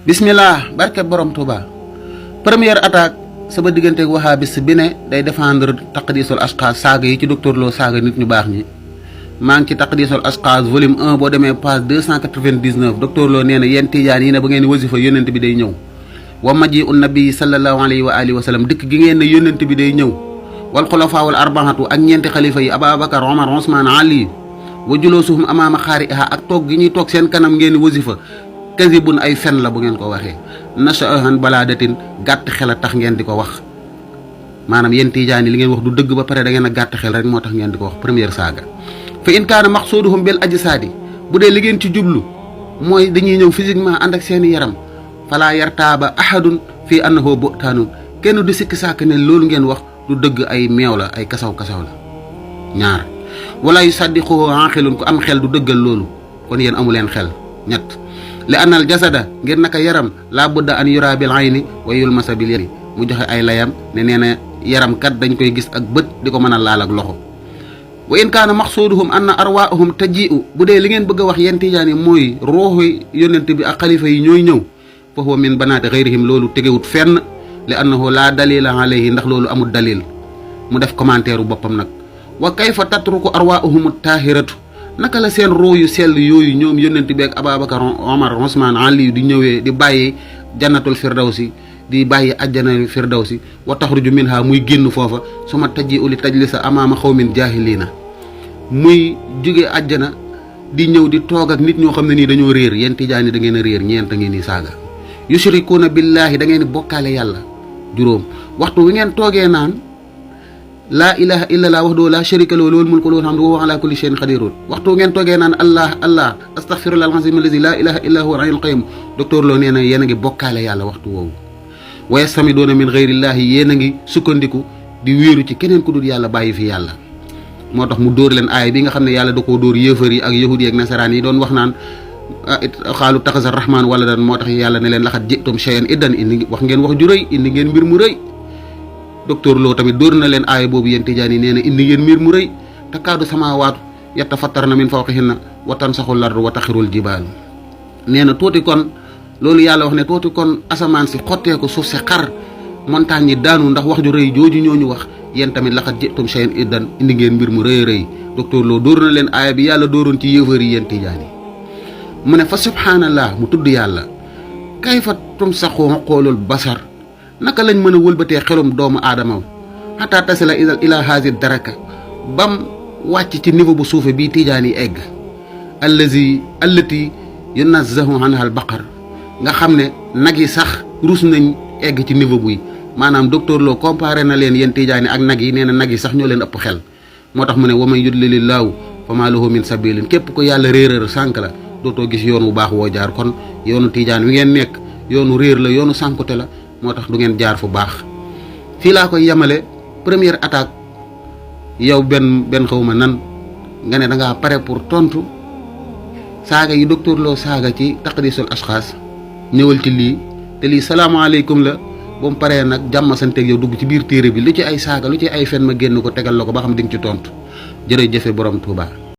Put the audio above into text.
bismillah barke borom Touba. Première attaque sama digganteeg wahabis bi ne day défendre taqdisul ashxaas saaga yi ci docteur Lo saaga nit ñu baax ñi. maa ngi ci taqdisul ashxaas volume 1 boo demee page 299 docteur Lo nee na yéen tijaan yi ne ba ngeen di wasifa yónnent bi day ñëw. wa maji un nabi sallallahu alayhi wa alihi wa sallam dikk gi ngeen ne yónnent bi day ñëw. wal xulafaa wal arbaatu ak ñeenti xalifa yi Ababakar Omar Ousmane Ali wa juloosuhum amaama xaariha ak toog gi ñuy toog seen kanam ngeen di wasifa kasibun ay fen la bu ngeen ko waxee nashaan balaadatin gàtt xel a tax ngeen di ko wax maanaam yéen tijaani li ngeen wax du dëgg ba pare da ngeen a gàtt xel rek moo tax ngeen di ko wax première saaga fa in kaana maqsuuduhum bil ajsaadi bu dee li ngeen ci jublu mooy dañuy ñëw physiquement ànd ak seeni yaram falaa yartaaba ahadun fii annahu bu'taanun kenn du sikki sàkk ne loolu ngeen wax du dëgg ay meew la ay kasaw-kasaw la ñaar wala yu saddiquhu aqilun ku am xel du dëggal loolu kon yéen amu leen xel ñett li anal jasada ngir naka yaram laa budda an yura bil ayni wa yulmasa bil yadi mu joxe ay layam ne nee na yaram kat dañ koy gis ak bët di ko mën a laal ak loxo wa in kaana maqsuuduhum anna arwaahum taji'u bu dee li ngeen bëgg a wax yéen tijaan yi mooy ruuxu yónnent bi ak xalifa yi ñooy ñëw fa huwa min banaati gayrihim loolu tegewut fenn li annahu laa dalila alayhi ndax loolu amul dalil mu def commentaire u boppam nag wa kayfa tatruku arwaahum taahiratu naka la seen ruu yu sell yooyu ñoom yónnent bi ak Ababakar Omar Ousmane Ali di ñëwee di bàyyi jannatul firdawsi di bàyyi ajjana firdawsi wa taxruju minha muy génn foofa su ma tajji uli tajlisa amaama xawmin jaahiliina muy jóge ajjana di ñëw di toog ak nit ñoo xam ne nii dañoo réer yéen tijaani da ngeen a réer ñeent a ngeen di saaga yushrikuuna billaahi da ngeen di bokkaale yàlla juróom waxtu wi ngeen toogee naan laa ilaha illallah wahdahu laa sharika lahu lahul mulku wa lahul hamdu wa huwa ala kulli shay'in qadir waxtu ngeen toogee naan allah astaghfirullah al-azim allazi laa ilaha illa huwa al-hayyul qayyum docteur Lo nee na yéen a ngi bokkaale yàlla waxtu woowu wa yastamiduuna min ghayrillahi yéen a ngi sukkandiku di wéeru ci keneen ku dul yàlla bàyyi fi yàlla moo tax mu dóor leen aaya bi nga xam ne yàlla da koo dóor yéefar yi ak yahud yi ak nasaraan yi doon wax naan xaalu taxasa rahman wala dan moo tax yàlla ne leen laxat jitum shay'an iddan indi wax ngeen wax ju rëy indi ngeen mbir mu rëy docteur Lo tamit dóor na leen aaya boobu yéen tijaan yi nee na indi ngeen mbir mu rëy te kaadu samaawaatu yatafattarna min fawqihinna wa tansaxul ardu wa taxirul jibaalu nee na tuuti kon loolu yàlla wax ne tuuti kon asamaan si xottee ko suuf si xar montagne yi daanu ndax wax ju rëy jooju ñooñu wax yéen tamit laxat jitum shay'an iddan indi ngeen mbir mu rëy rëy docteur Lo dóor na leen aaya bi yàlla dóoroon ci yéefar yi yéen tijaan yi mu ne fa subhaanallah mu tudd yàlla kayfa tumsaxu xoolul basar naka lañ mën a wëlbatee xelum doomu aadama xataa tasila ila haasi daraka bam wàcc ci niveau bu suufe bii tijaan yi egg allati yunazzahu anha al baqar nga xam ne nag yi sax rus nañ egg ci niveau buy maanaam docteur Lo comparé na leen yéen tijaan yi ak nag yi nee na nag yi sax ñoo leen ëpp xel moo tax mu ne wa man yudlilillaahu fa maa lahu min sabilin képp ko yàlla réeral sànk la dootoo gis yoon wu baax woo jaar kon yoonu tijaan wi ngeen nekk yoonu réer la yoonu sànkute la moo tax du ngeen jaar fu baax fii laa koy yemale première attaque yow benn xawma nan nga ne da ngaa pare pour tontu saaga yi docteur Lo saaga ci taqdisul ashxaas ñëwal ci lii te lii salaamaaleykum la ba mu paree nag jàmm santeeg yow dugg ci biir téere bi lu ci ay saaga lu ci ay fen ma génn ko tegal la ko ba xam di nga ci tontu jërëjëfe borom Touba.